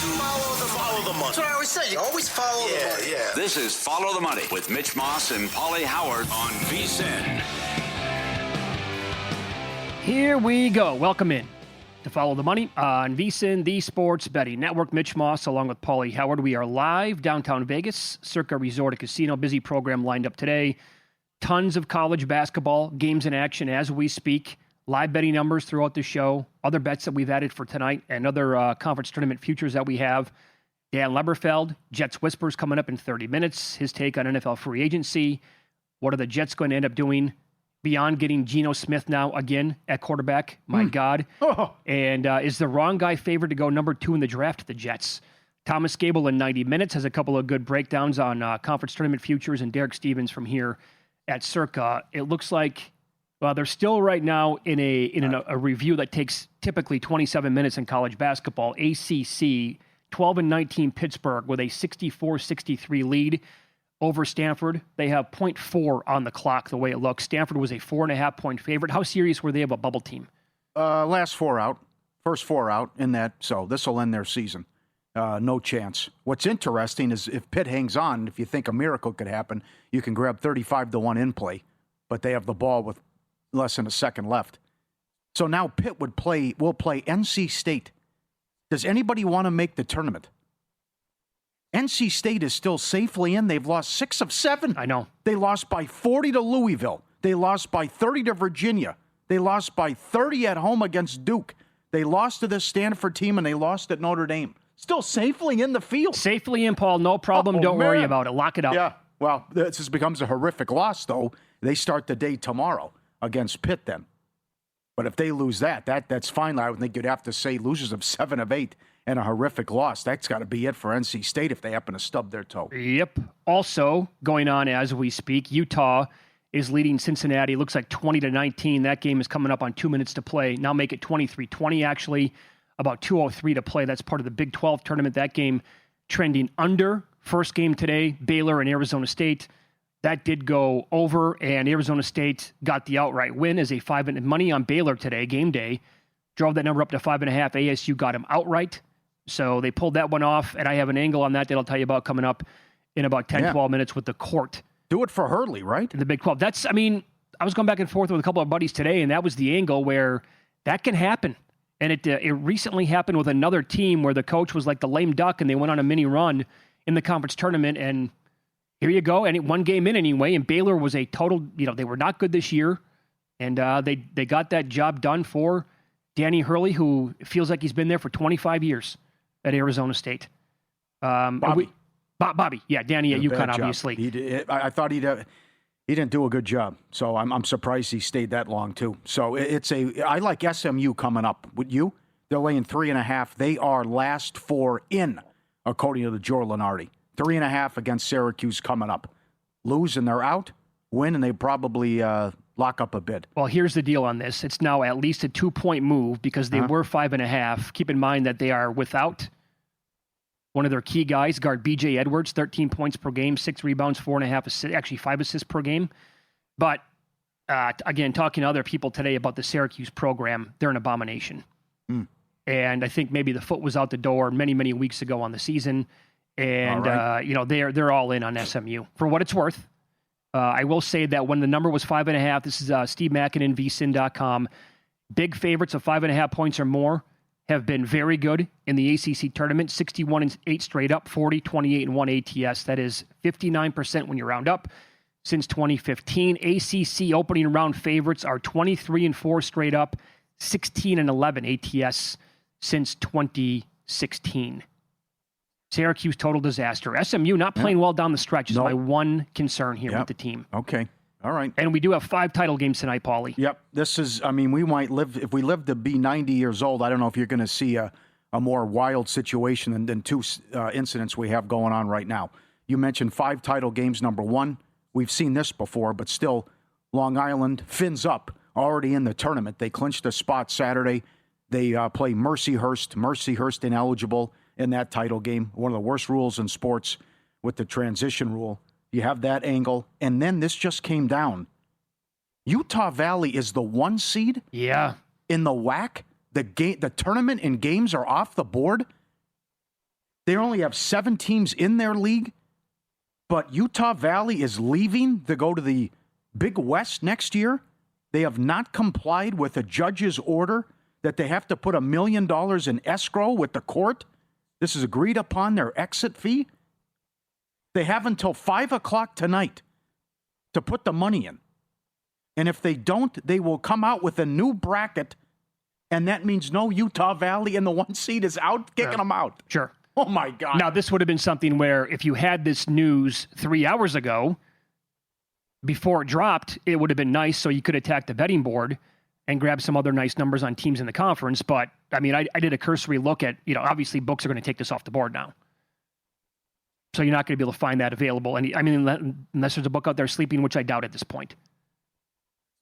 Follow the money. That's what I always say. You always follow the money. Yeah. This is Follow the Money with Mitch Moss and Pauly Howard on VSiN. Here we go. Welcome in to Follow the Money on VSiN, the Sports Betting Network. Mitch Moss along with Pauly Howard. We are live downtown Vegas, Circa Resort and Casino. Busy program lined up today. Tons of college basketball games in action as we speak. Live betting numbers throughout the show. Other bets that we've added for tonight and other conference tournament futures that we have. Dan Leberfeld, Jets Whispers coming up in 30 minutes. His take on NFL free agency. What are the Jets going to end up doing beyond getting Geno Smith now again at quarterback? My God. Oh. And is the wrong guy favored to go number 2 in the draft, the Jets? Thomas Gable in 90 minutes has a couple of good breakdowns on conference tournament futures, and Derek Stevens from here at Circa. It looks like, well, they're still right now in a review that takes typically 27 minutes in college basketball. ACC, 12-19 Pittsburgh with a 64-63 lead over Stanford. They have 0.4 on the clock the way it looks. Stanford was a 4.5-point favorite. How serious were they of a bubble team? First 4 out in that, so this will end their season. No chance. What's interesting is if Pitt hangs on, if you think a miracle could happen, you can grab 35-1 in play, but they have the ball with less than a second left. So now Pitt will play NC State. Does anybody want to make the tournament? NC State is still safely in. They've lost 6 of 7. I know. They lost by 40 to Louisville. They lost by 30 to Virginia. They lost by 30 at home against Duke. They lost to this Stanford team, and they lost at Notre Dame. Still safely in the field. Safely in, Paul. No problem. Don't worry about it. Lock it up. Yeah. Well, this becomes a horrific loss, though. They start the day tomorrow against Pitt then. But if they lose that's fine. I would think you'd have to say losers of 7 of 8 and a horrific loss. That's got to be it for NC State if they happen to stub their toe. Yep. Also going on as we speak, Utah is leading Cincinnati. It looks like 20-19. That game is coming up on 2 minutes to play. Now make it 23-20 actually. About 2:03 to play. That's part of the Big 12 tournament. That game trending under. First game today, Baylor and Arizona State. That did go over, and Arizona State got the outright win as a 5 money on Baylor today, game day. Drove that number up to 5.5. ASU got him outright. So they pulled that one off, and I have an angle on that I'll tell you about coming up in about 10, 12 minutes with the court. Do it for Hurley, right? In the Big 12. I was going back and forth with a couple of buddies today, and that was the angle where that can happen. And it recently happened with another team where the coach was like the lame duck, and they went on a mini run in the conference tournament, and here you go. And one game in anyway, and Baylor was a total, they were not good this year, and they got that job done for Danny Hurley, who feels like he's been there for 25 years at Arizona State. Bobby. Bobby. Yeah, Danny at UConn, obviously. I thought he didn't do a good job, so I'm surprised he stayed that long too. So I like SMU coming up. Would you? They're laying 3.5. They are last 4 in, according to the Joe Lunardi. 3.5 against Syracuse coming up. Lose and they're out. Win and they probably lock up a bid. Well, here's the deal on this. It's now at least a 2-point move because they were 5.5. Keep in mind that they are without one of their key guys, guard B.J. Edwards, 13 points per game, 6 rebounds, 4.5 assists, actually 5 assists per game. But, again, talking to other people today about the Syracuse program, they're an abomination. And I think maybe the foot was out the door many, many weeks ago on the season. And, they're all in on SMU. For what it's worth, I will say that when the number was 5.5, this is Steve Mackinnon, vsin.com, big favorites of 5.5 points or more have been very good in the ACC tournament, 61-8 straight up, 40-28-1 ATS. That is 59% when you round up since 2015. ACC opening round favorites are 23-4 straight up, 16-11 ATS since 2016. Syracuse, total disaster. SMU not playing well down the stretch is my one concern here with the team. Okay. All right. And we do have 5 title games tonight, Pauly. Yep. This is, we might live, if we live to be 90 years old, I don't know if you're going to see a more wild situation than 2 incidents we have going on right now. You mentioned 5 title games, number 1. We've seen this before, but still, Long Island, fins up, already in the tournament. They clinched a spot Saturday. They play Mercyhurst. Mercyhurst ineligible in that title game. One of the worst rules in sports with the transition rule. You have that angle. And then this just came down. Utah Valley is the 1 seed. Yeah. In the WAC. The tournament and games are off the board. They only have 7 teams in their league, but Utah Valley is leaving to go to the Big West next year. They have not complied with a judge's order that they have to put $1 million in escrow with the court. This is agreed upon, their exit fee. They have until 5 o'clock tonight to put the money in. And if they don't, they will come out with a new bracket, and that means no Utah Valley, and the 1 seed is out, kicking them out. Sure. Oh, my God. Now, this would have been something where if you had this news 3 hours ago, before it dropped, it would have been nice so you could attack the betting board and grab some other nice numbers on teams in the conference. But, I mean, I did a cursory look at, obviously books are going to take this off the board now. So you're not going to be able to find that available. Unless there's a book out there sleeping, which I doubt at this point.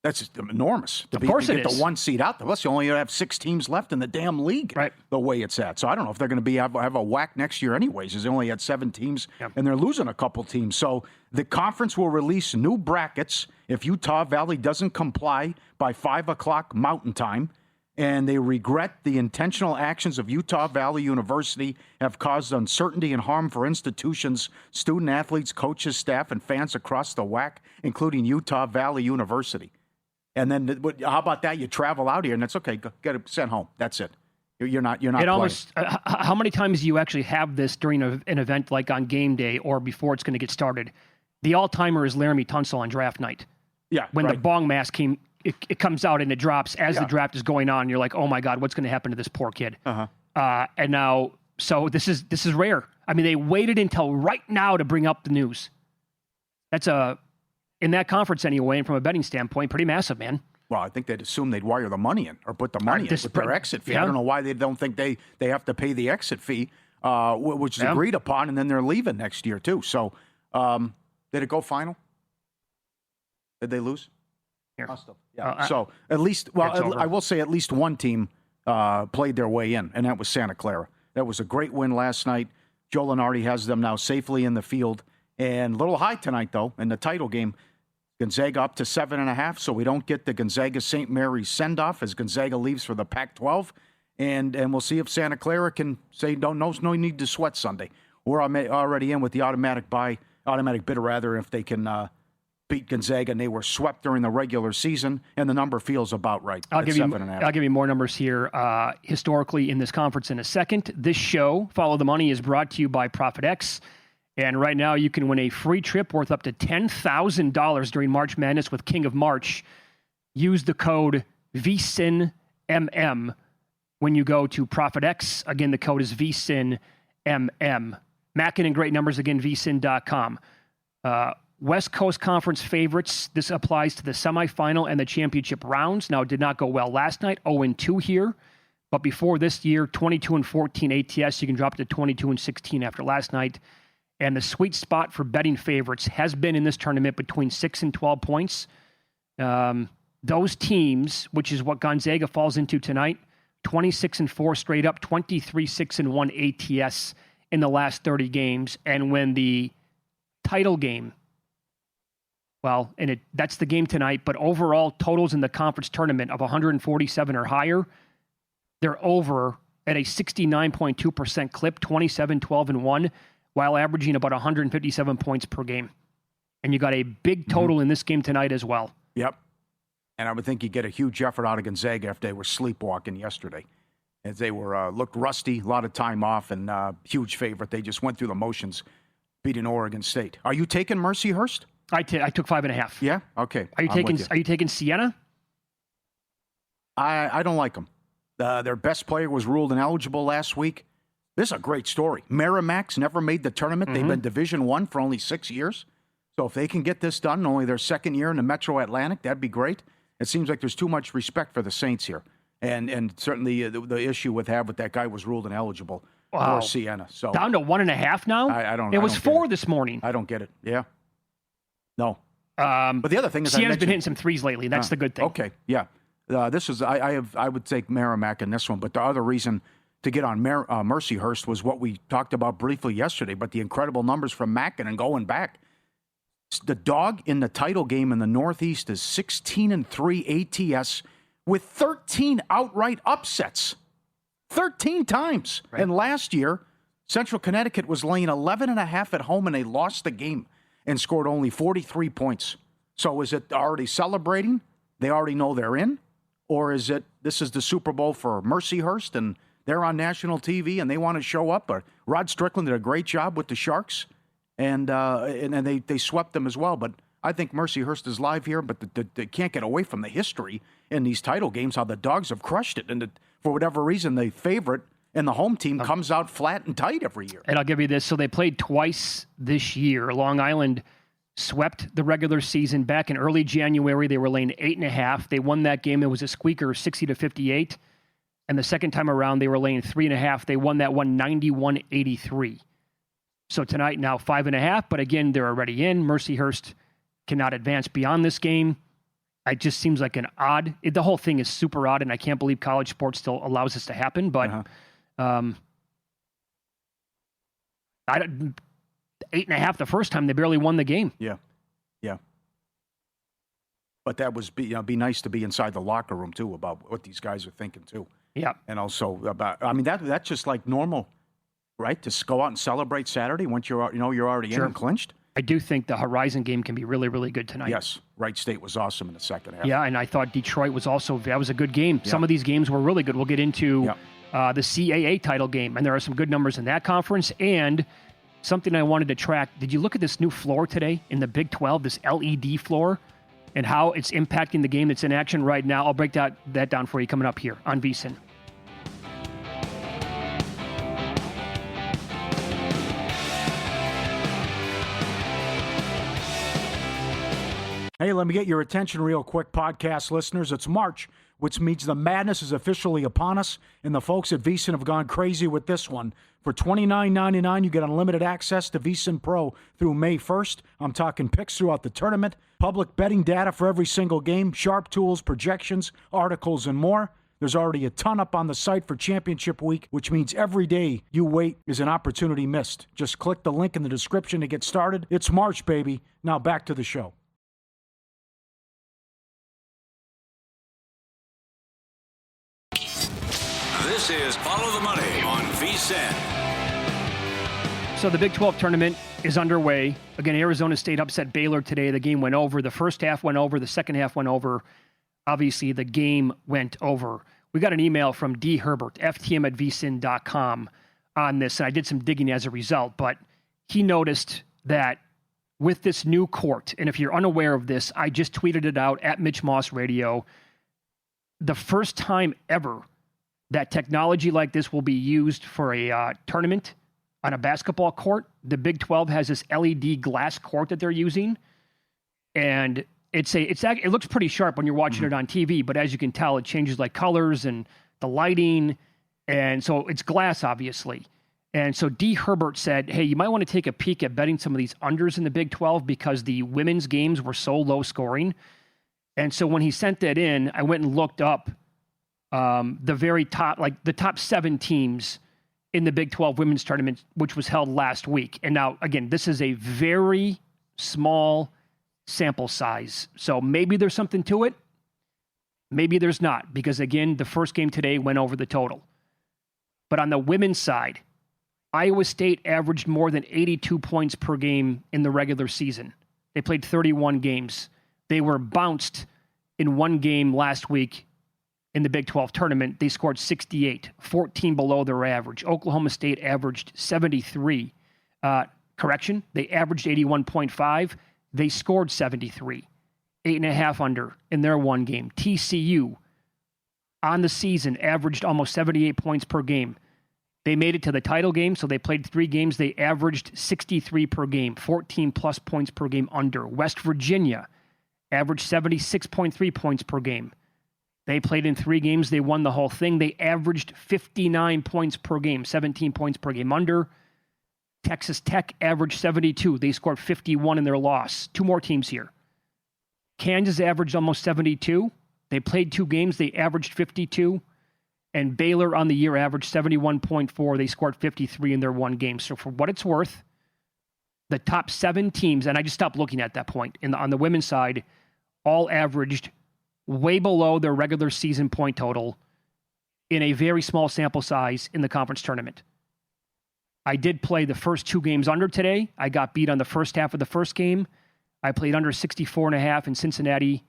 That's enormous. Of course it is. To get the 1 seed out there. Plus, you only have 6 teams left in the damn league. Right. The way it's at. So I don't know if they're going to have a whack next year anyways, because they only had 7 teams, and they're losing a couple teams. So the conference will release new brackets if Utah Valley doesn't comply by 5 o'clock Mountain Time, and they regret the intentional actions of Utah Valley University have caused uncertainty and harm for institutions, student athletes, coaches, staff, and fans across the WAC, including Utah Valley University. And then, how about that? You travel out here, and that's okay. Get it sent home. That's it. You're not. It playing. Almost. How many times do you actually have this during an event like on game day or before it's going to get started? The all-timer is Laramie Tunsil on draft night. Yeah. When the bong mask it comes out and it drops as the draft is going on. And you're like, oh my God, what's going to happen to this poor kid? And now, so this is rare. I mean, they waited until right now to bring up the news. That's in that conference anyway, and from a betting standpoint, pretty massive, man. Well, I think they'd assume they'd wire the money in or put the money in with their exit fee. I don't know why they don't think they have to pay the exit fee, which is agreed upon, and then they're leaving next year too. So, did it go final? Did they lose? Here. Yeah. So at least, I will say at least one team played their way in, and that was Santa Clara. That was a great win last night. Joe Lenardi has them now safely in the field, and a little high tonight though in the title game. Gonzaga up to 7.5, so we don't get the Gonzaga-St. Mary's send-off as Gonzaga leaves for the Pac-12. And we'll see if Santa Clara can say, no need to sweat Sunday. We're already in with the automatic bid, if they can beat Gonzaga, and they were swept during the regular season, and the number feels about right. I'll give you more numbers here historically in this conference in a second. This show, Follow the Money, is brought to you by ProfitX. And right now, you can win a free trip worth up to $10,000 during March Madness with King of March. Use the code VSINMM when you go to ProfitX. Again, the code is VSINMM. Mackin and great numbers, again, vsin.com. West Coast Conference favorites. This applies to the semifinal and the championship rounds. Now, it did not go well last night, 0-2 here. But before this year, 22-14 ATS. You can drop to 22-16 after last night. And the sweet spot for betting favorites has been in this tournament between 6 and 12 points. Those teams, which is what Gonzaga falls into tonight, 26-4 straight up, 23-6-1 ATS in the last 30 games. And when the title game, that's the game tonight, but overall totals in the conference tournament of 147 or higher, they're over at a 69.2% clip, 27-12-1. While averaging about 157 points per game. And you got a big total in this game tonight as well. Yep. And I would think you get a huge effort out of Gonzaga after they were sleepwalking yesterday. As they were looked rusty, a lot of time off, and huge favorite. They just went through the motions, beating Oregon State. Are you taking Mercyhurst? I took 5.5. Yeah? Okay. Are you taking Siena? I don't like them. Their best player was ruled ineligible last week. This is a great story. Merrimack's never made the tournament. They've been Division I for only 6 years. So if they can get this done, only their second year in the Metro Atlantic, that'd be great. It seems like there's too much respect for the Saints here. And certainly the issue with that guy was ruled ineligible for Siena. So down to 1.5 now? I don't. It was 4 this morning. I don't get it. Yeah. No. But the other thing is, Siena's been hitting some threes lately. That's the good thing. Okay. Yeah. This is I would take Merrimack in this one, but the other reason to get on Mercyhurst was what we talked about briefly yesterday, but the incredible numbers from Mackin and going back. The dog in the title game in the Northeast is 16-3 ATS with 13 outright upsets. 13 times. Right. And last year, Central Connecticut was laying 11.5 at home, and they lost the game and scored only 43 points. So is it already celebrating? They already know they're in? Or is it this is the Super Bowl for Mercyhurst, and they're on national TV, and they want to show up? Or Rod Strickland did a great job with the Sharks, and they swept them as well. But I think Mercyhurst is live here, but they can't get away from the history in these title games, how the Dogs have crushed it. And for whatever reason, the favorite and the home team comes out flat and tight every year. And I'll give you this. So they played twice this year. Long Island swept the regular season back in early January. They were laying 8.5. They won that game. It was a squeaker, 60-58. And the second time around, they were laying 3.5. They won that one 91-83. So tonight, now 5.5. But again, they're already in. Mercyhurst cannot advance beyond this game. It just seems like the whole thing is super odd, and I can't believe college sports still allows this to happen. But 8.5 the first time, they barely won the game. Yeah. But that was be nice to be inside the locker room too about what these guys are thinking too. Yeah. And also that's just like normal, right? To go out and celebrate Saturday once you're already in and clinched. I do think the Horizon game can be really, really good tonight. Yes, Wright State was awesome in the second half. Yeah, and I thought Detroit was that was a good game. Yeah. Some of these games were really good. We'll get into the CAA title game, and there are some good numbers in that conference. And something I wanted to track, did you look at this new floor today in the Big 12, this LED floor, and how it's impacting the game that's in action right now? I'll break that down for you coming up here on VSiN. Hey, let me get your attention real quick, podcast listeners. It's March, which means the madness is officially upon us, and the folks at VSiN have gone crazy with this one. For $29.99, you get unlimited access to VSiN Pro through May 1st. I'm talking picks throughout the tournament, public betting data for every single game, sharp tools, projections, articles, and more. There's already a ton up on the site for championship week, which means every day you wait is an opportunity missed. Just click the link in the description to get started. It's March, baby. Now back to the show. This is Follow the Money on VSiN. So the Big 12 tournament is underway. Again, Arizona State upset Baylor today. The game went over. The first half went over. The second half went over. Obviously, the game went over. We got an email from D. Herbert, ftm@vsin.com, on this, and I did some digging as a result. But he noticed that with this new court, and if you're unaware of this, I just tweeted it out at Mitch Moss Radio, the first time ever that technology like this will be used for a tournament on a basketball court. The Big 12 has this LED glass court that they're using, and it looks pretty sharp when you're watching it on TV, but as you can tell, it changes like colors and the lighting, and so it's glass, obviously. And so D. Herbert said, hey, you might want to take a peek at betting some of these unders in the Big 12 because the women's games were so low scoring. And so when he sent that in, I went and looked up the very top, like the top 7 teams in the Big 12 women's tournament, which was held last week. And now, again, this is a very small sample size. So maybe there's something to it. Maybe there's not, because again, the first game today went over the total. But on the women's side, Iowa State averaged more than 82 points per game in the regular season. They played 31 games. They were bounced in one game last week in the Big 12 tournament. They scored 68, 14 below their average. Oklahoma State averaged 73. They averaged 81.5. They scored 73, 8.5 under in their one game. TCU on the season averaged almost 78 points per game. They made it to the title game, so they played 3 games. They averaged 63 per game, 14 plus points per game under. West Virginia averaged 76.3 points per game. They played in 3 games. They won the whole thing. They averaged 59 points per game, 17 points per game under. Texas Tech averaged 72. They scored 51 in their loss. 2 more teams here. Kansas averaged almost 72. They played 2 games. They averaged 52. And Baylor on the year averaged 71.4. They scored 53 in their one game. So for what it's worth, the top 7 teams, and I just stopped looking at that point, on the women's side, all averaged way below their regular season point total in a very small sample size in the conference tournament. I did play the first 2 games under today. I got beat on the first half of the first game. I played under 64.5 in Cincinnati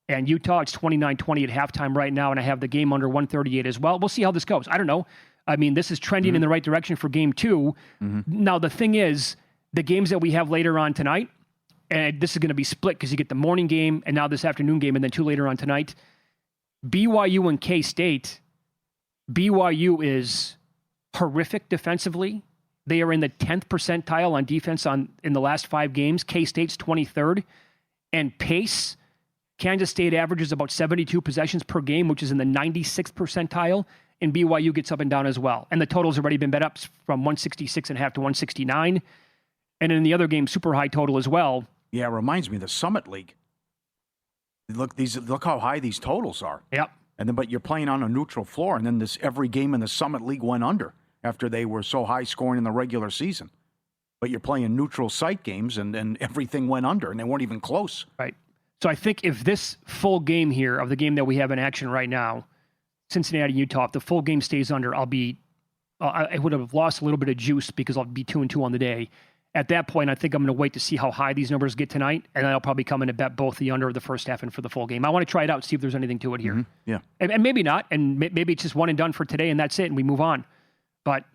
and Utah. It's 29-20 at halftime right now, and I have the game under 138 as well. We'll see how this goes. I don't know. I mean, this is trending in the right direction for game 2. Now, the thing is, the games that we have later on tonight, and this is going to be split because you get the morning game and now this afternoon game and then 2 later on tonight. BYU and K-State. BYU is horrific defensively. They are in the 10th percentile on defense in the last 5 games. K-State's 23rd. And pace, Kansas State averages about 72 possessions per game, which is in the 96th percentile. And BYU gets up and down as well. And the total's already been bet up from 166.5 to 169. And in the other game, super high total as well. Yeah, it reminds me of the Summit League. Look how high these totals are. Yep. But you're playing on a neutral floor, and then every game in the Summit League went under after they were so high scoring in the regular season. But you're playing neutral site games, and everything went under, and they weren't even close. Right. So I think if this full game here of the game that we have in action right now, Cincinnati, Utah, if the full game stays under, I would have lost a little bit of juice because I'll be 2-2 on the day. At that point, I think I'm going to wait to see how high these numbers get tonight, and then I'll probably come in and bet both the under of the first half and for the full game. I want to try it out, see if there's anything to it here. Yeah. And maybe not, and maybe it's just one and done for today, and that's it, and we move on. But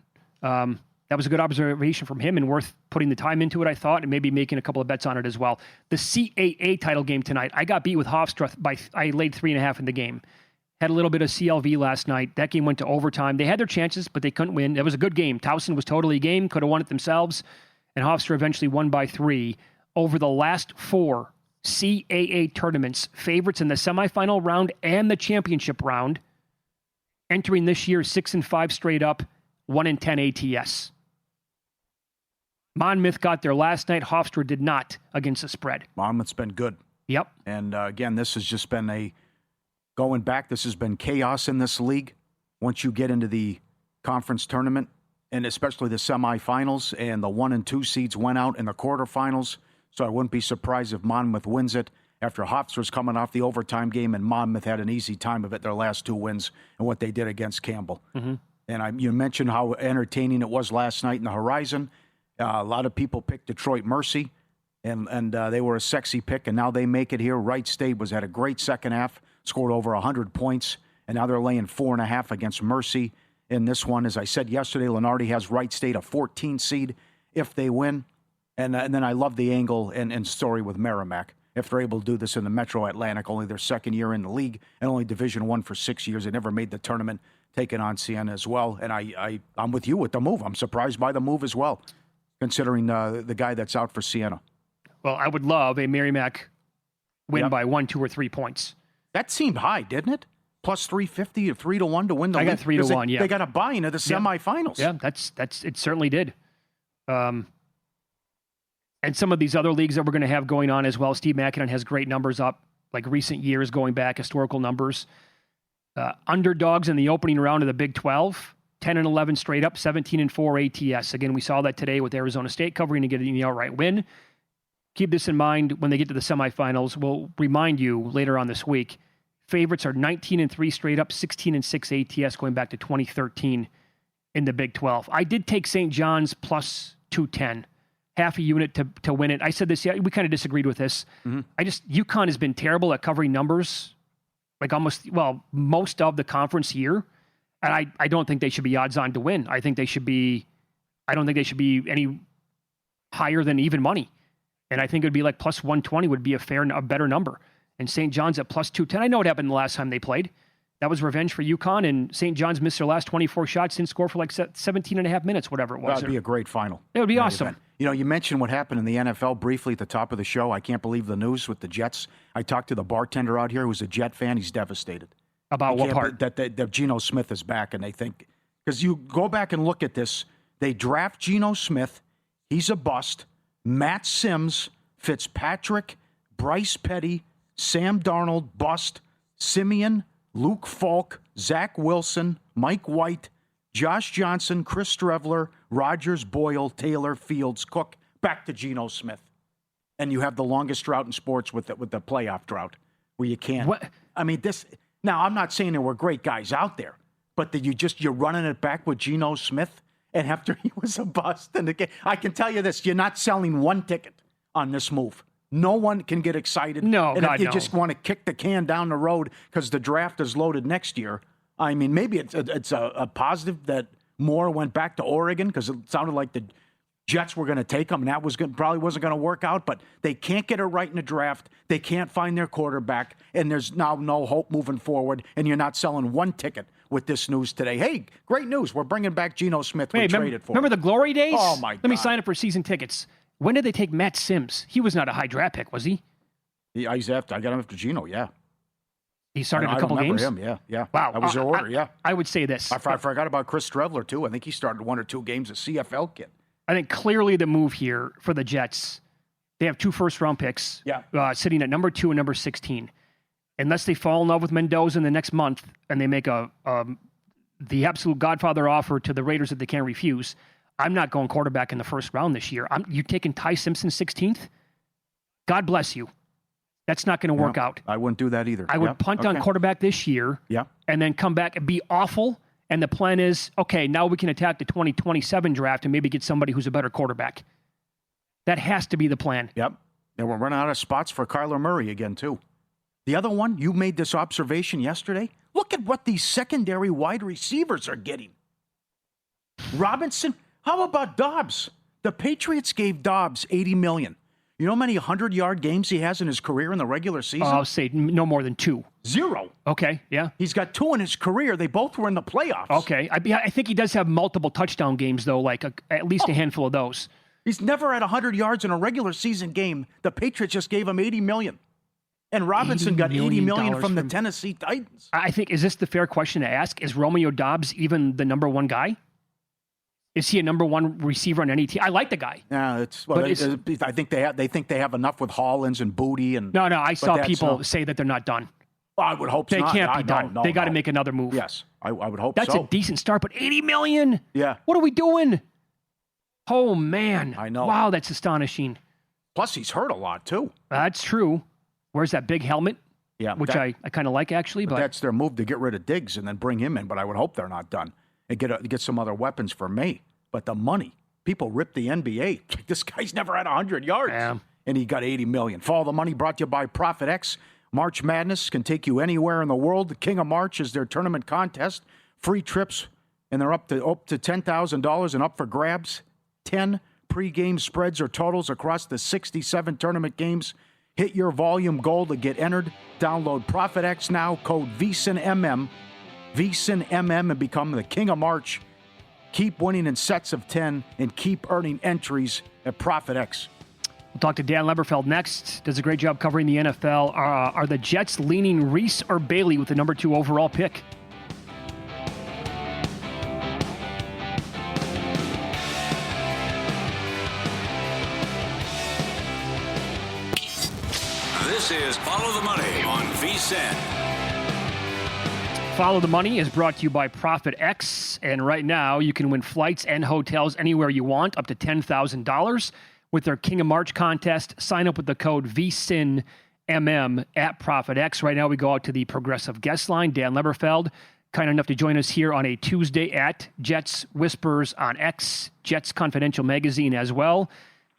that was a good observation from him and worth putting the time into it, I thought, and maybe making a couple of bets on it as well. The CAA title game tonight, I got beat with Hofstra. I laid 3.5 in the game. Had a little bit of CLV last night. That game went to overtime. They had their chances, but they couldn't win. It was a good game. Towson was totally game, could have won it themselves. And Hofstra eventually won by 3. Over the last 4 CAA tournaments, favorites in the semifinal round and the championship round, entering this year 6-5 straight up, 1-10 ATS. Monmouth got there last night. Hofstra did not against the spread. Monmouth's been good. Yep. And again, this has just been going back, this has been chaos in this league. Once you get into the conference tournament, and especially the semifinals, and the 1 and 2 seeds went out in the quarterfinals. So I wouldn't be surprised if Monmouth wins it after Hofstra's coming off the overtime game, and Monmouth had an easy time of it, their last 2 wins, and what they did against Campbell. And you mentioned how entertaining it was last night in the Horizon. A lot of people picked Detroit Mercy, and they were a sexy pick, and now they make it here. Wright State had a great second half, scored over 100 points, and now they're laying 4.5 against Mercy. In this one, as I said yesterday, Lenardi has Wright State a 14 seed if they win. And then I love the angle and story with Merrimack. If they're able to do this in the Metro Atlantic, only their second year in the league and only Division I for 6 years. They never made the tournament, taking on Siena as well. And I'm with you with the move. I'm surprised by the move as well, considering the guy that's out for Siena. Well, I would love a Merrimack win by 1, 2, or 3 points. That seemed high, didn't it? Plus 350 or 3-1 to win the league. I got 3-1, yeah. They got a buy into the semifinals. Yeah, that's it certainly did. And some of these other leagues that we're going to have going on as well. Steve Mackinnon has great numbers up, like recent years going back, historical numbers. Underdogs in the opening round of the Big 12, 10-11 straight up, 17-4 ATS. Again, we saw that today with Arizona State covering and getting the outright win. Keep this in mind when they get to the semifinals. We'll remind you later on this week. Favorites are 19-3 straight up, 16-6 ATS going back to 2013 in the Big 12. I did take St. John's plus 210, half a unit to win it. I said this, we kind of disagreed with this. UConn has been terrible at covering numbers, like most of the conference year. And I don't think they should be odds on to win. I don't think they should be any higher than even money. And I think it would be like plus 120 would be a better number. And St. John's at plus 210. I know what happened the last time they played. That was revenge for UConn, and St. John's missed their last 24 shots, didn't score for like 17 and a half minutes, whatever it was. That would be a great final. It would be awesome. Event. You know, you mentioned what happened in the NFL briefly at the top of the show. I can't believe the news with the Jets. I talked to the bartender out here who's a Jet fan. He's devastated. About what part? That Geno Smith is back, and they think, because you go back and look at this, they draft Geno Smith. He's a bust. Matt Sims, Fitzpatrick, Bryce Petty, Sam Darnold, bust. Simeon, Luke Falk, Zach Wilson, Mike White, Josh Johnson, Chris Strevler, Rodgers, Boyle, Taylor, Fields, Cook, back to Geno Smith. And you have the longest drought in sports with the playoff drought, where you can't. What? I mean, this. Now, I'm not saying there were great guys out there, but that you're running it back with Geno Smith. And after he was a bust, and again, I can tell you this: you're not selling one ticket on this move. No one can get excited. No, and God, if you no. just want to kick the can down the road because the draft is loaded next year, I mean, maybe it's a positive that Moore went back to Oregon because it sounded like the Jets were going to take him, and that was probably wasn't going to work out. But they can't get it right in the draft. They can't find their quarterback, and there's now no hope moving forward. And you're not selling one ticket with this news today. Hey, great news! We're bringing back Geno Smith. We traded for. Remember the glory days? Oh my God! Let me sign up for season tickets. When did they take Matt Sims? He was not a high draft pick, was he? Yeah, I got him after Geno. Yeah, he started a couple games. Him. Yeah. Wow, that was their order. Yeah, I would say this. I forgot about Chris Strevler too. I think he started 1 or 2 games as CFL kid. I think clearly the move here for the Jets, they have 2 first-round picks sitting at number 2 and number 16. Unless they fall in love with Mendoza in the next month and they make the absolute godfather offer to the Raiders that they can't refuse, I'm not going quarterback in the first round this year. You taking Ty Simpson 16th? God bless you. That's not going to work out. I wouldn't do that either. I would punt on quarterback this year and then come back and be awful. And the plan is, okay, now we can attack the 2027 draft and maybe get somebody who's a better quarterback. That has to be the plan. Yep. And we're running out of spots for Kyler Murray again, too. The other one, you made this observation yesterday. Look at what these secondary wide receivers are getting. Robinson, how about Dobbs? The Patriots gave Dobbs $80 million. You know how many 100-yard games he has in his career in the regular season? I'll say no more than 2. 0. Okay, yeah. He's got 2 in his career. They both were in the playoffs. Okay. I think he does have multiple touchdown games, though, like at least a handful of those. He's never had 100 yards in a regular season game. The Patriots just gave him $80 million. And Robinson got $80 million from the Tennessee Titans. I think, is this the fair question to ask? Is Romeo Dobbs even the number 1 guy? Is he a number 1 receiver on any team? I like the guy. Yeah, I think they have enough with Hollins and Booty and. No, I saw people say that they're not done. Well, I would hope they can't be done. They got to make another move. Yes, I would hope That's a decent start, but $80 million. Yeah. What are we doing? Oh man, I know. Wow, that's astonishing. Plus, he's hurt a lot too. That's true. Where's that big helmet? Yeah, which I kind of like actually. But that's their move to get rid of Diggs and then bring him in. But I would hope they're not done and get some other weapons for May. But the money, people rip the NBA. This guy's never had 100 yards, and he got $80 million. Follow the money brought to you by Profit X. March Madness can take you anywhere in the world. The King of March is their tournament contest. Free trips, and they're up to $10,000 and up for grabs. 10 pregame spreads or totals across the 67 tournament games. Hit your volume goal to get entered. Download Profit X now. Code VSINMM, and become the King of March. Keep winning in sets of 10 and keep earning entries at Profit X. We'll talk to Dan Leberfeld next. Does a great job covering the NFL. Are the Jets leaning Reese or Bailey with the number 2 overall pick? This is Follow the Money on VSIN. Follow the Money is brought to you by Profit X, and right now you can win flights and hotels anywhere you want, up to $10,000 with their King of March contest. Sign up with the code VSINMM at Profit X. Right now we go out to the Progressive Guest Line. Dan Leberfeld, kind enough to join us here on a Tuesday at Jets Whispers on X, Jets Confidential Magazine as well.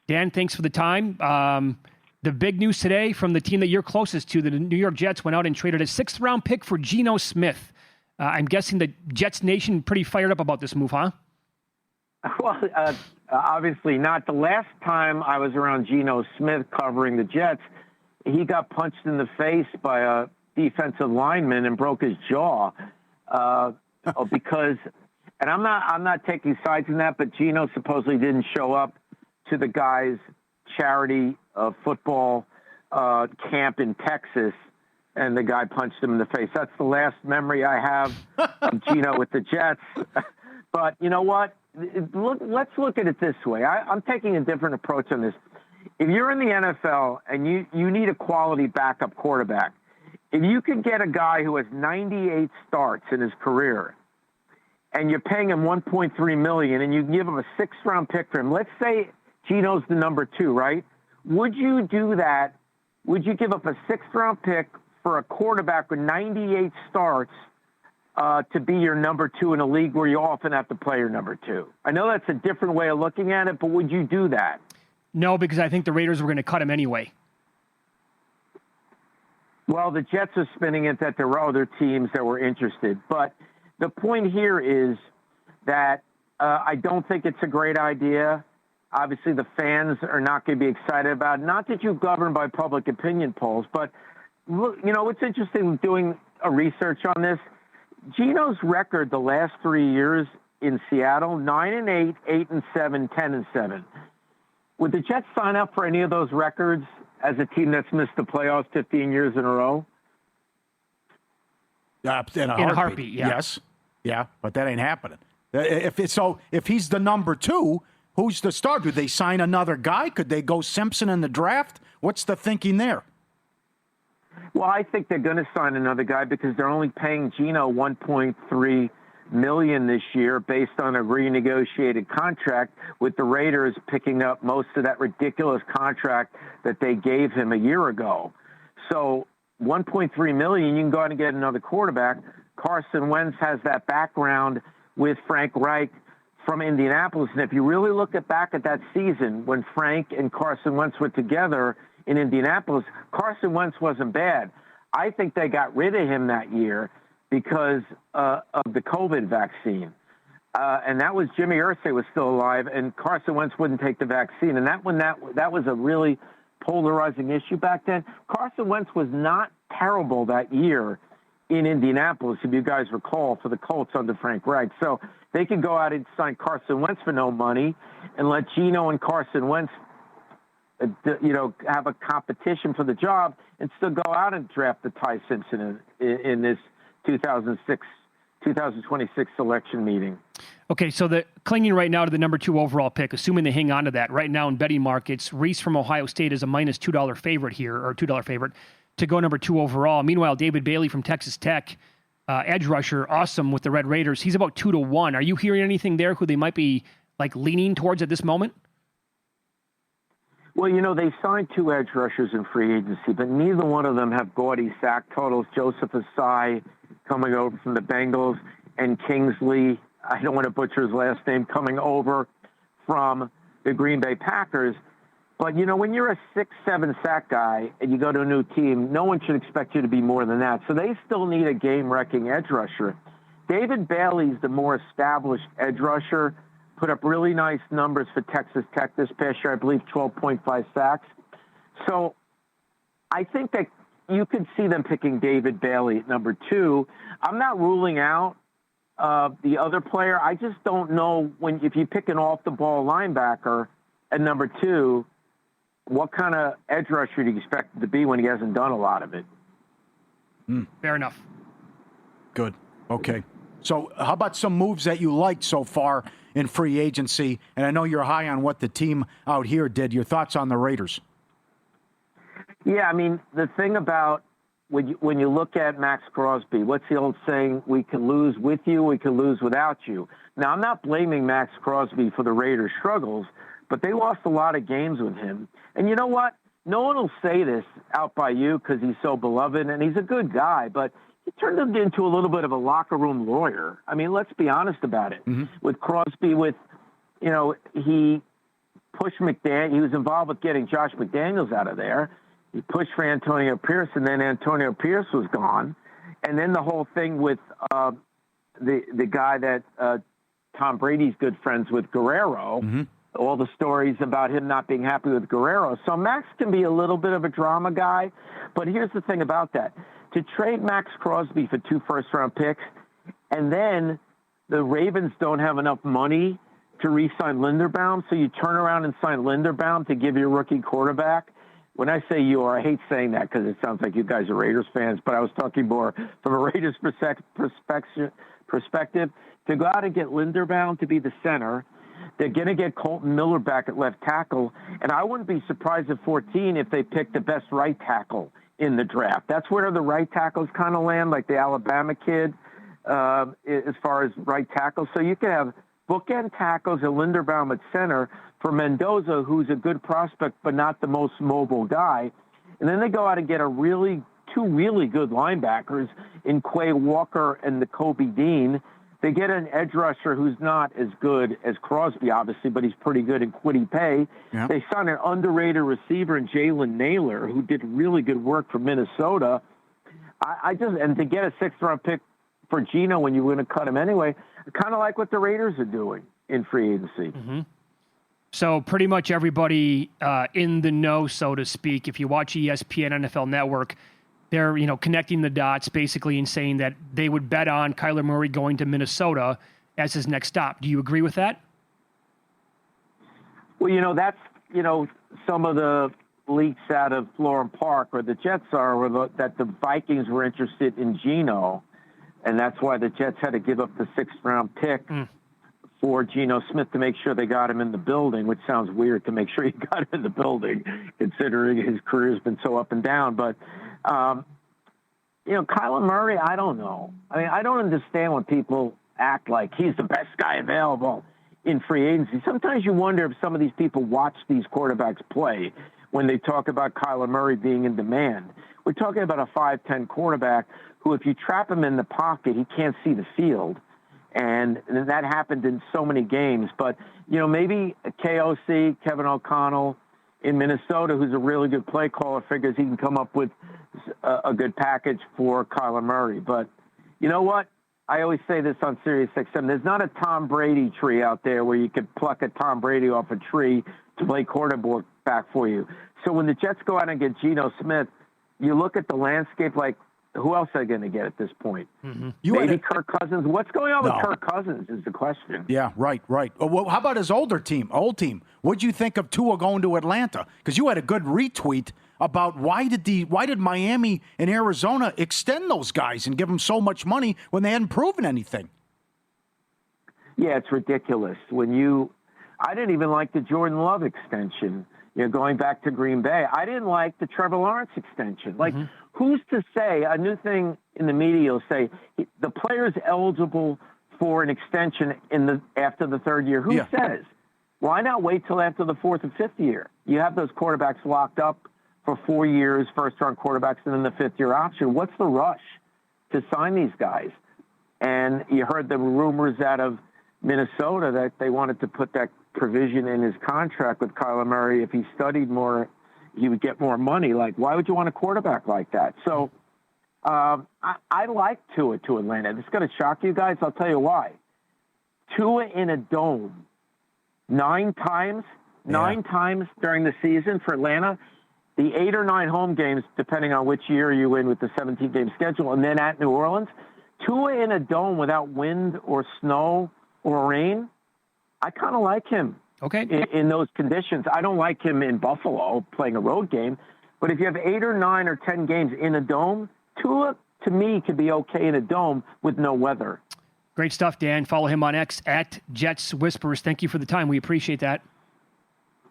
Dan, thanks for the time. The big news today from the team that you're closest to, the New York Jets, went out and traded a 6th-round pick for Geno Smith. I'm guessing the Jets Nation pretty fired up about this move, huh? Well, obviously not. The last time I was around Geno Smith covering the Jets, he got punched in the face by a defensive lineman and broke his jaw because, and I'm not taking sides in that, but Geno supposedly didn't show up to the guy's charity football camp in Texas, and the guy punched him in the face. That's the last memory I have of Geno with the Jets. But you know what? Let's look at it this way. I'm taking a different approach on this. If you're in the NFL and you need a quality backup quarterback, if you could get a guy who has 98 starts in his career and you're paying him $1.3 million and you give him a 6th-round pick for him, let's say Geno's the number 2, right? Would you do that? Would you give up a 6th-round pick for a quarterback with 98 starts to be your number two in a league where you often have to play your number two? I know that's a different way of looking at it, but would you do that? No, because I think the Raiders were going to cut him anyway. Well, the Jets are spinning it that there were other teams that were interested. But the point here is that I don't think it's a great idea. Obviously, the fans are not going to be excited about it. Not that you govern by public opinion polls, but, look, it's interesting doing a research on this. Geno's record the last 3 years in Seattle, 9-8, 8-7, 10-7. Would the Jets sign up for any of those records as a team that's missed the playoffs 15 years in a row? In a heartbeat, yeah. Yes. Yeah, but that ain't happening. If he's the number two, who's the star? Do they sign another guy? Could they go Simpson in the draft? What's the thinking there? Well, I think they're going to sign another guy because they're only paying Geno $1.3 million this year based on a renegotiated contract, with the Raiders picking up most of that ridiculous contract that they gave him a year ago. So $1.3 million, you can go out and get another quarterback. Carson Wentz has that background with Frank Reich from Indianapolis. And if you really look back at that season when Frank and Carson Wentz were together in Indianapolis, Carson Wentz wasn't bad. I think they got rid of him that year because of the COVID vaccine. And that was Jimmy Irsay was still alive, and Carson Wentz wouldn't take the vaccine. And that was a really polarizing issue back then. Carson Wentz was not terrible that year in Indianapolis, if you guys recall, for the Colts under Frank Reich. So they could go out and sign Carson Wentz for no money and let Geno and Carson Wentz have a competition for the job and still go out and draft the Ty Simpson in this 2026 selection meeting. Okay, so the clinging right now to the number 2 overall pick, assuming they hang on to that, right now in betting markets, Reese from Ohio State is a minus $2 favorite here, or $2 favorite, to go number 2 overall. Meanwhile, David Bailey from Texas Tech, edge rusher, awesome with the Red Raiders, he's about 2-1. Are you hearing anything there who they might be leaning towards at this moment? Well, they signed 2 edge rushers in free agency, but neither one of them have gaudy sack totals. Joseph Asai coming over from the Bengals, and Kingsley, I don't want to butcher his last name, coming over from the Green Bay Packers. But, when you're a 6-7 sack guy and you go to a new team, no one should expect you to be more than that. So they still need a game-wrecking edge rusher. David Bailey's the more established edge rusher, put up really nice numbers for Texas Tech this past year, I believe 12.5 sacks. So I think that you could see them picking David Bailey at number 2. I'm not ruling out the other player. I just don't know if you pick an off-the-ball linebacker at number 2, what kind of edge rusher do you expect it to be when he hasn't done a lot of it? Fair enough. Good. Okay. So how about some moves that you liked so far in free agency? And I know you're high on what the team out here did. Your thoughts on the Raiders? Yeah, I mean, the thing about when you look at Max Crosby, what's the old saying? We can lose with you, we can lose without you. Now, I'm not blaming Max Crosby for the Raiders' struggles, but they lost a lot of games with him. And you know what? No one will say this out by you because he's so beloved, and he's a good guy, but he turned him into a little bit of a locker room lawyer. I mean, let's be honest about it. Mm-hmm. With Crosby, he pushed McDaniels. He was involved with getting Josh McDaniels out of there. He pushed for Antonio Pierce, and then Antonio Pierce was gone. And then the whole thing with the guy that Tom Brady's good friends with, Guerrero, mm-hmm. all the stories about him not being happy with Guerrero. So Max can be a little bit of a drama guy, but here's the thing about that. To trade Max Crosby for 2 first-round picks, and then the Ravens don't have enough money to re-sign Linderbaum, so you turn around and sign Linderbaum to give your rookie quarterback. When I say you, I hate saying that because it sounds like you guys are Raiders fans, but I was talking more from a Raiders perspective. To go out and get Linderbaum to be the center, they're going to get Colton Miller back at left tackle, and I wouldn't be surprised at 14 if they picked the best right tackle in the draft. That's where the right tackles kind of land, like the Alabama kid, as far as right tackles. So you can have bookend tackles and Linderbaum at center for Mendoza, who's a good prospect but not the most mobile guy. And then they go out and get a really two really good linebackers in Quay Walker and the Kobe Dean. They get an edge rusher who's not as good as Crosby, obviously, but he's pretty good in Kwity Paye. Yep. They signed an underrated receiver in Jalen Naylor, who did really good work for Minnesota. And to get a 6th-round pick for Geno when you were going to cut him anyway, I kind of like what the Raiders are doing in free agency. Mm-hmm. So pretty much everybody in the know, so to speak, if you watch ESPN NFL Network, they're, connecting the dots basically and saying that they would bet on Kyler Murray going to Minnesota as his next stop. Do you agree with that? Well, that's, some of the leaks out of Florham Park, or the Jets that the Vikings were interested in Geno, and that's why the Jets had to give up the 6th-round pick for Geno Smith to make sure they got him in the building, which sounds weird to make sure you got him in the building, considering his career's been so up and down. But, Kyler Murray, I don't know. I mean, I don't understand when people act like he's the best guy available in free agency. Sometimes you wonder if some of these people watch these quarterbacks play when they talk about Kyler Murray being in demand. We're talking about a 5'10" quarterback who, if you trap him in the pocket, he can't see the field. And that happened in so many games. But, maybe KOC, Kevin O'Connell in Minnesota, who's a really good play caller, figures he can come up with a good package for Kyler Murray. But you know what? I always say this on SiriusXM. There's not a Tom Brady tree out there where you could pluck a Tom Brady off a tree to play quarterback for you. So when the Jets go out and get Geno Smith, you look at the landscape like, who else are they going to get at this point? Mm-hmm. Maybe Kirk Cousins. What's going on with Kirk Cousins is the question. Yeah, right. Well, how about his old team? What'd you think of Tua going to Atlanta? Because you had a good retweet about why did Miami and Arizona extend those guys and give them so much money when they hadn't proven anything? Yeah, it's ridiculous. I didn't even like the Jordan Love extension. Going back to Green Bay, I didn't like the Trevor Lawrence extension. Who's to say? A new thing in the media will say the player's eligible for an extension after the 3rd year. Who says? Why not wait till after the 4th and 5th year? You have those quarterbacks locked up for 4 years, first-round quarterbacks, and then the 5th-year option. What's the rush to sign these guys? And you heard the rumors out of Minnesota that they wanted to put that provision in his contract with Kyler Murray. If he studied more, he would get more money. Why would you want a quarterback like that? So I like Tua to Atlanta. It's going to shock you guys. I'll tell you why. Tua in a dome 9 times during the season for Atlanta. The 8 or 9 home games, depending on which year you're in with the 17-game schedule, and then at New Orleans. Tua in a dome without wind or snow or rain, I kind of like him. Okay. In those conditions. I don't like him in Buffalo playing a road game. But if you have 8 or 9 or 10 games in a dome, Tua, to me, could be okay in a dome with no weather. Great stuff, Dan. Follow him on X at Jets Whispers. Thank you for the time. We appreciate that.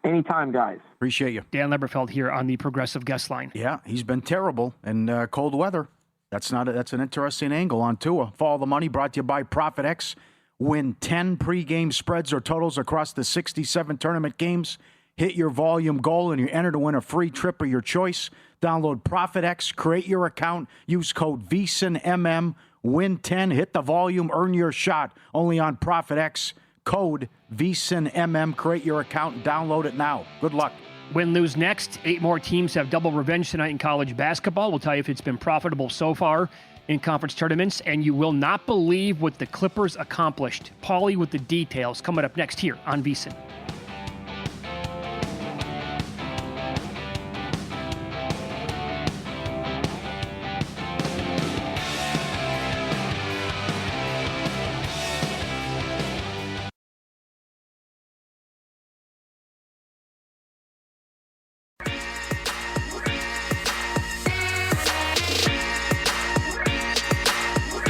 Anytime, guys. Appreciate you. Dan Leberfeld here on the Progressive Guest Line. Yeah, he's been terrible in cold weather. That's an interesting angle on Tua. Follow the money brought to you by ProfitX. Win 10 pregame spreads or totals across the 67 tournament games. Hit your volume goal and you enter to win a free trip of your choice. Download ProfitX, create your account, use code VSINMM, win 10, hit the volume, earn your shot. Only on ProfitX. Code VSINMM. Create your account and download it now. Good luck. Win, lose next. 8 more teams have double revenge tonight in college basketball. We'll tell you if it's been profitable so far in conference tournaments, and you will not believe what the Clippers accomplished. Pauly with the details coming up next here on VSiN.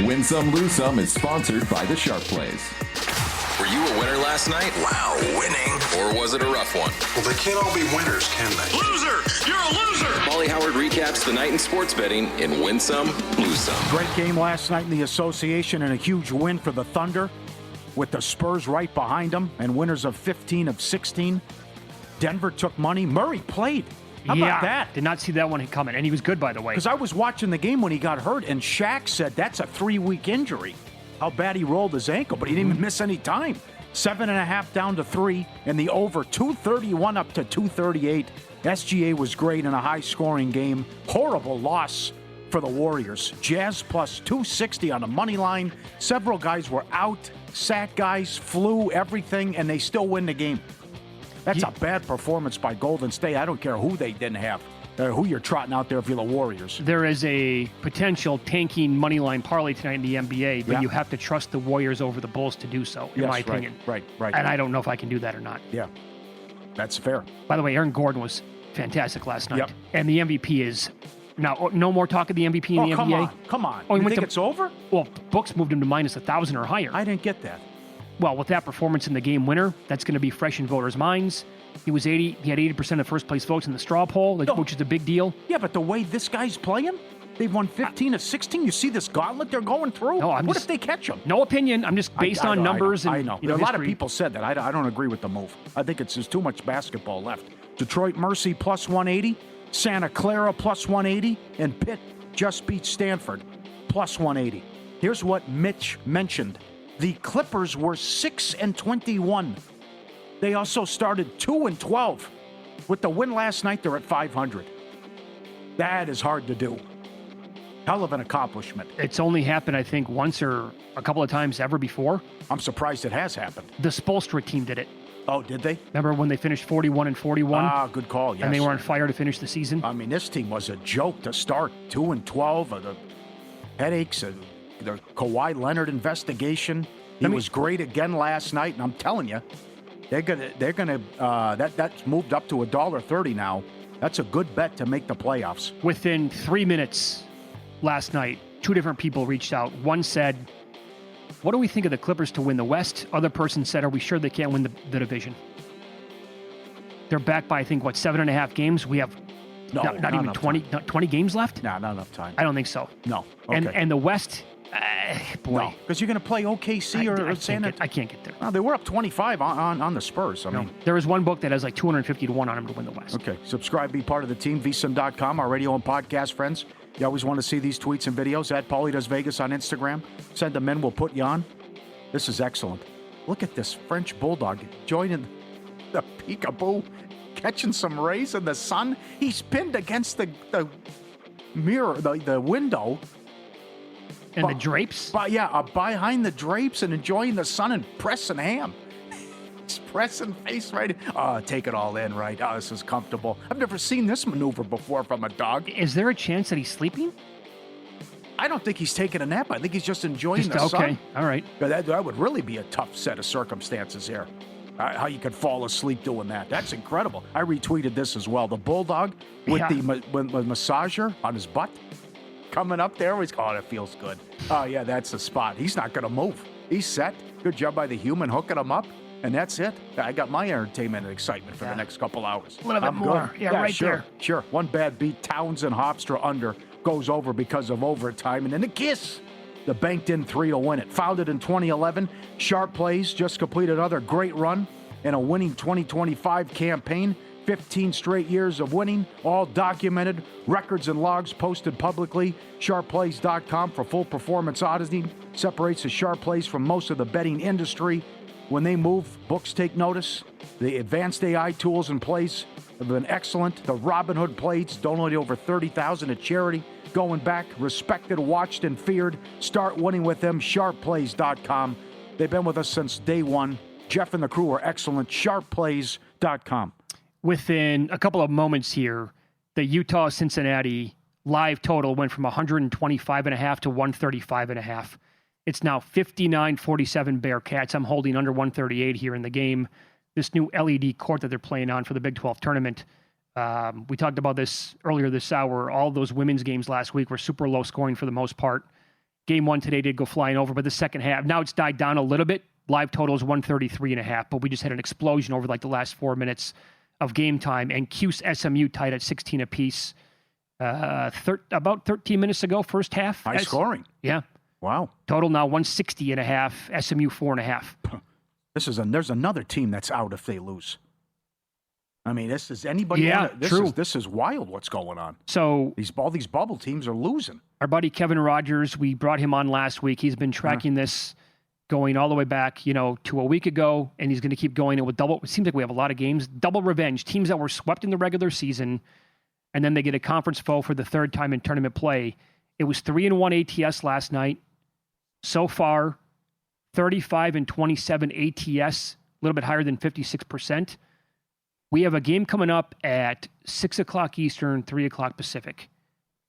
Win Some, Lose Some is sponsored by the Sharp Plays. Were you a winner last night? Wow, winning. Or was it a rough one? Well, they can't all be winners, can they? Loser! You're a loser! Pauly Howard recaps the night in sports betting in Win Some, Lose Some. Great game last night in the association and a huge win for the Thunder with the Spurs right behind them and winners of 15 of 16. Denver took money. Murray played. How about that? Did not see that one coming, and he was good, by the way. Because I was watching the game when he got hurt, and Shaq said that's a 3-week injury. How bad he rolled his ankle, but he didn't even miss any time. 7.5 down to 3, and the over 231 up to 238. SGA was great in a high-scoring game. Horrible loss for the Warriors. Jazz plus 260 on the money line. Several guys were out. Sat guys, flew, everything, and they still win the game. That's a bad performance by Golden State. I don't care who they didn't have, who you're trotting out there if you're the Warriors. There is a potential tanking money line parlay tonight in the NBA, but you have to trust the Warriors over the Bulls to do so, in my opinion. Right. And I don't know if I can do that or not. Yeah, that's fair. By the way, Aaron Gordon was fantastic last night. Yep. And the MVP is... Now, no more talk of the MVP in the NBA? Come on. Oh, you think it's over? Well, books moved him to minus 1,000 or higher. I didn't get that. Well, with that performance in the game winner, that's going to be fresh in voters' minds. He had 80% of first-place votes in the straw poll, which is a big deal. Yeah, but the way this guy's playing, they've won 15 of 16. You see this gauntlet they're going through? No, what if they catch him? No opinion. I'm just based on numbers. I know. A lot of history. people said that. I don't agree with the move. I think there's too much basketball left. Detroit Mercy plus 180. Santa Clara plus 180, and Pitt just beat Stanford plus 180. Here's what Mitch mentioned. The Clippers were 6-21. They also started 2-12. With the win last night, they're at 500. That is hard to do. Hell of an accomplishment. It's only happened, I think, once or a couple of times ever before. I'm surprised it has happened. The Spoelstra team did it. Oh, did they? Remember when they finished 41-41? Ah, good call, yes. And they were on fire to finish the season? I mean, this team was a joke to start. 2-12, the headaches, the Kawhi Leonard investigation. He was great again last night, and I'm telling you, that's moved up to $1.30 now. That's a good bet to make the playoffs. Within 3 minutes last night, 2 different people reached out. One said, what do we think of the Clippers to win the West? Other person said, are we sure they can't win the division? They're back by, I think, 7.5 games? We have not even 20 games left? No, not enough time. I don't think so. No. Okay. And the West, boy. No, because you're going to play OKC or San Antonio. I can't get there. Well, they were up 25 on the Spurs. I mean, there is one book that has 250 to 1 on them to win the West. Okay. Subscribe, be part of the team, vsim.com, our radio and podcast friends. You always want to see these tweets and videos at Pauly Does Vegas on Instagram. Send them in. We'll put you on. This is excellent. Look at this French bulldog joining the peekaboo, catching some rays in the sun. He's pinned against the mirror, the window. And the drapes? Behind the drapes and enjoying the sun and pressing ham. He's pressing face right in. Oh, take it all in, right? Oh, this is comfortable. I've never seen this maneuver before from a dog. Is there a chance that he's sleeping? I don't think he's taking a nap. I think he's just enjoying the sun. Okay, all right. That would really be a tough set of circumstances here. How you could fall asleep doing that. That's incredible. I retweeted this as well. The bulldog with the massager on his butt coming up there. That feels good. Oh, yeah, that's the spot. He's not going to move. He's set. Good job by the human hooking him up. And that's it. I got my entertainment and excitement for the next couple hours. A little bit more. Good. Yeah, right sure, there. Sure. One bad beat, Townsend Hofstra under, goes over because of overtime. And then the kiss. The banked in 3 to win it. Founded in 2011, Sharp Plays just completed another great run in a winning 2025 campaign. 15 straight years of winning, all documented, records and logs posted publicly. SharpPlays.com for full performance auditing. Separates the Sharp Plays from most of the betting industry. When they move, books take notice. The advanced AI tools in place have been excellent. The Robinhood plays donated over 30,000 to charity. Going back, respected, watched, and feared. Start winning with them. SharpPlays.com. They've been with us since day one. Jeff and the crew are excellent. SharpPlays.com. Within a couple of moments here, the Utah-Cincinnati live total went from 125.5 to 135.5. It's now 59-47 Bearcats. I'm holding under 138 here in the game. This new LED court that they're playing on for the Big 12 tournament. We talked about this earlier this hour. All those women's games last week were super low scoring for the most part. Game 1 today did go flying over, but the second half, now it's died down a little bit. Live total is 133.5, but we just had an explosion over the last 4 minutes of game time. And Cuse SMU tied at 16 apiece about 13 minutes ago, first half. High scoring. Yeah. Wow. Total now 160.5, SMU 4.5. There's another team that's out if they lose. I mean, this is anybody. Yeah, true. This is wild. What's going on? So all these bubble teams are losing. Our buddy Kevin Rogers, we brought him on last week. He's been tracking this, going all the way back, to a week ago, and he's going to keep going. It seems like we have a lot of games. Double revenge. Teams that were swept in the regular season, and then they get a conference foe for the third time in tournament play. It was 3-1 ATS last night. So far, 35-27 ATS, a little bit higher than 56%. We have a game coming up at 6 o'clock Eastern, 3 o'clock Pacific.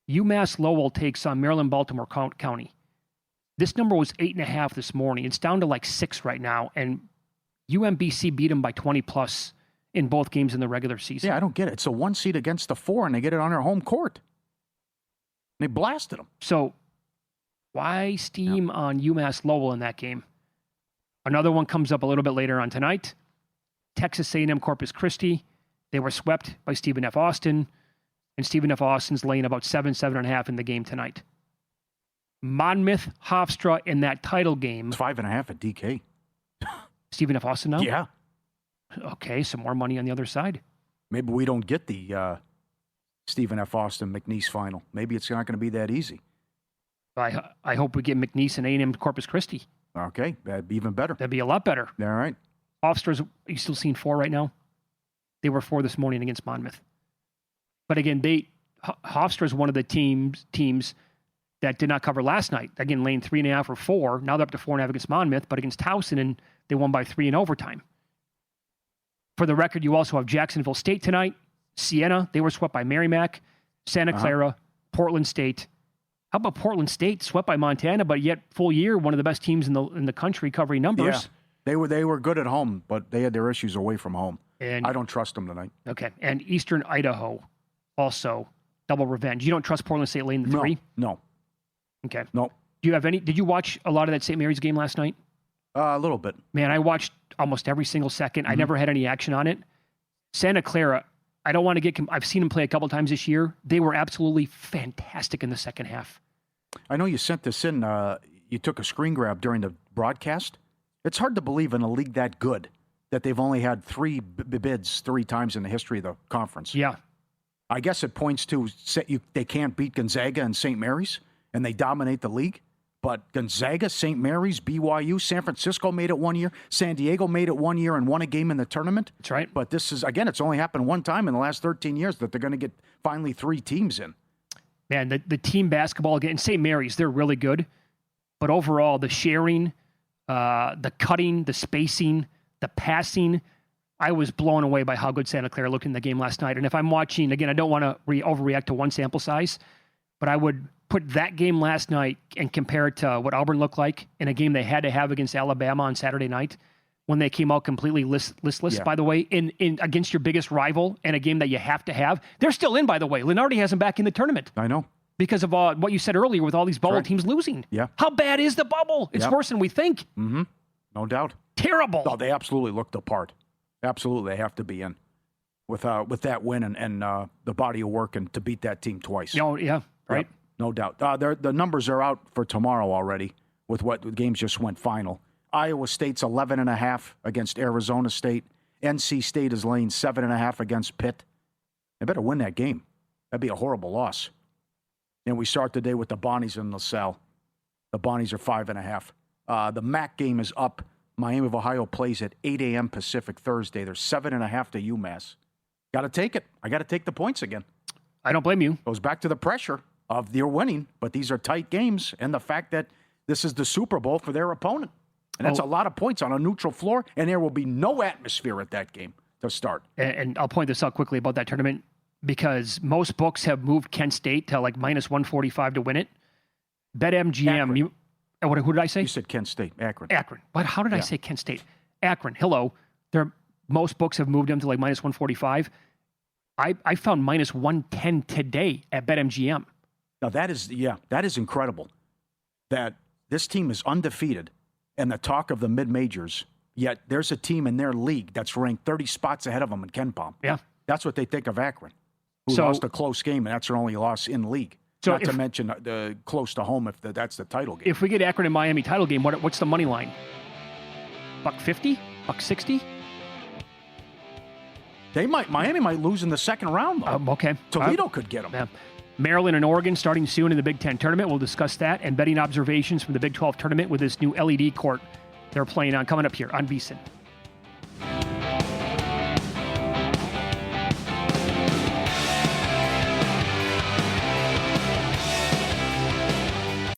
UMass Lowell takes on Maryland-Baltimore County. This number was 8.5 this morning. It's down to like 6 right now, and UMBC beat them by 20-plus in both games in the regular season. Yeah, I don't get it. It's a 1 seed against the 4, and they get it on their home court. They blasted them. So why steam on UMass Lowell in that game? Another one comes up a little bit later on tonight. Texas A&M Corpus Christi. They were swept by Stephen F. Austin, and Stephen F. Austin's laying about 7.5 in the game tonight. Monmouth Hofstra in that title game. It's 5.5 at DK. Stephen F. Austin now? Yeah. Okay, some more money on the other side. Maybe we don't get the Stephen F. Austin McNeese final. Maybe it's not going to be that easy. I hope we get McNeese and A&M Corpus Christi. Okay, that'd be even better. That'd be a lot better. All right. Hofstra's, are you still seeing 4 right now? They were 4 this morning against Monmouth. But again, Hofstra's one of the teams that did not cover last night. Again, laying 3.5 or 4. Now they're up to 4.5 against Monmouth, but against Towson, and they won by 3 in overtime. For the record, you also have Jacksonville State tonight. Siena, they were swept by Merrimack. Santa Clara, Portland State. How about Portland State, swept by Montana, but yet full year, one of the best teams in the country covering numbers. Yeah, they were good at home, but they had their issues away from home. And I don't trust them tonight. Okay, and Eastern Idaho, also double revenge. You don't trust Portland State laying the 3? No. Okay. No. Do you have any? Did you watch a lot of that St. Mary's game last night? A little bit. Man, I watched almost every single second. I never had any action on it. Santa Clara, I don't want to get. I've seen them play a couple times this year. They were absolutely fantastic in the second half. I know you sent this in. You took a screen grab during the broadcast. It's hard to believe in a league that good that they've only had 3 bids 3 times in the history of the conference. Yeah. I guess it points to they can't beat Gonzaga and St. Mary's, and they dominate the league. But Gonzaga, St. Mary's, BYU, San Francisco made it one year. San Diego made it one year and won a game in the tournament. That's right. But this is, again, it's only happened one time in the last 13 years that they're going to get finally 3 teams in. Man, the team basketball, again, St. Mary's, they're really good. But overall, the sharing, the cutting, the spacing, the passing, I was blown away by how good Santa Clara looked in the game last night. And if I'm watching, again, I don't want to overreact to one sample size, but I would put that game last night and compare it to what Auburn looked like in a game they had to have against Alabama on Saturday night when they came out completely listless, by the way, in against your biggest rival in a game that you have to have. They're still in, by the way. Lenardi has them back in the tournament. I know. Because of what you said earlier with all these bubble teams losing. Yeah. How bad is the bubble? It's worse than we think. Mm-hmm. No doubt. Terrible. Oh, they absolutely looked the part. Absolutely, they have to be in with that win and the body of work and to beat that team twice. Oh, yeah, right. Yep, no doubt. The numbers are out for tomorrow already with what the games just went final. Iowa State's 11.5 against Arizona State. NC State is laying 7.5 against Pitt. They better win that game. That'd be a horrible loss. And we start the day with the Bonnies in LaSalle. The Bonnies are 5.5. The MAC game is up. Miami of Ohio plays at 8 a.m. Pacific Thursday. They're 7.5 to UMass. Got to take it. I got to take the points again. I don't blame you. Goes back to the pressure of their winning, but these are tight games, and the fact that this is the Super Bowl for their opponent. And that's a lot of points on a neutral floor, and there will be no atmosphere at that game to start. And I'll point this out quickly about that tournament because most books have moved Kent State to like minus 145 to win it. BetMGM, who did I say? You said Kent State, Akron. Akron. What? How did I say Kent State? Akron. Hello. Most books have moved them to like minus 145. I found minus 110 today at BetMGM. Now that is incredible. That this team is undefeated and the talk of the mid-majors, yet there's a team in their league that's ranked 30 spots ahead of them in KenPom. Yeah. That's what they think of Akron, who lost a close game, and that's their only loss in league. So not to mention the close to home if that's the title game. If we get Akron and Miami title game, what's the money line? $150? $160? Miami might lose in the second round, though. Okay. Toledo could get them. Yeah. Maryland and Oregon starting soon in the Big Ten tournament. We'll discuss that and betting observations from the Big 12 tournament with this new LED court they're playing on coming up here on VSiN.